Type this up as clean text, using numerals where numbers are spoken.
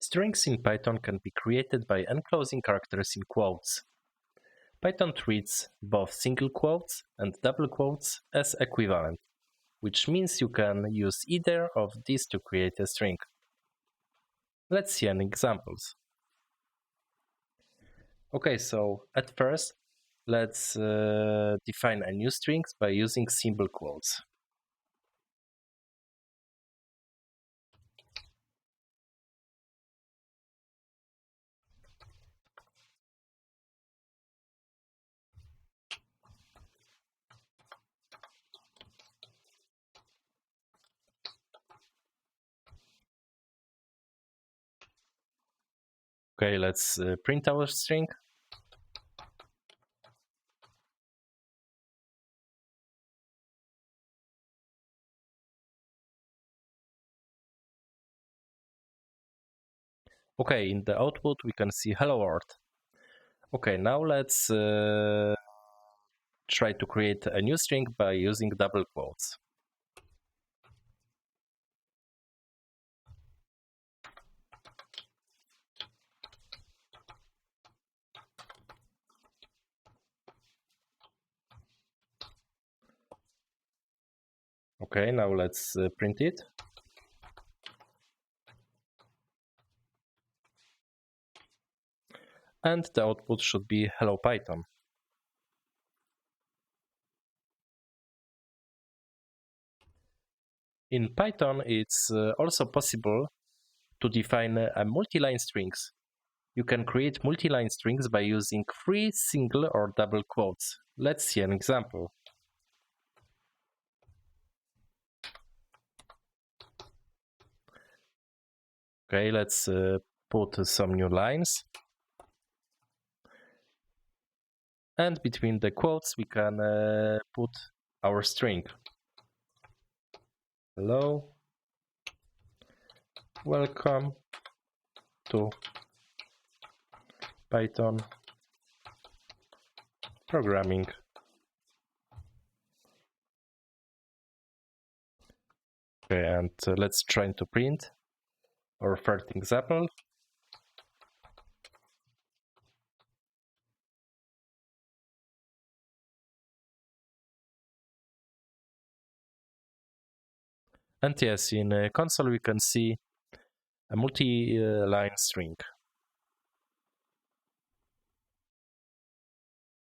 Strings in Python can be created by enclosing characters in quotes. Python treats both single quotes and double quotes as equivalent, which means you can use either of these to create a string. Let's see an examples. Okay, so at first, let's define a new string by using single quotes. Okay, let's print our string. Okay, in the output we can see hello world. Okay, now let's try to create a new string by using double quotes. Okay, now let's print it. And the output should be hello Python. In Python, it's also possible to define a multi-line strings. You can create multi-line strings by using three single or double quotes. Let's see an example. Okay, let's put some new lines. And between the quotes, we can put our string. Hello, welcome to Python programming. Okay, and let's try to print our third example. And yes, in console we can see a multi-line string.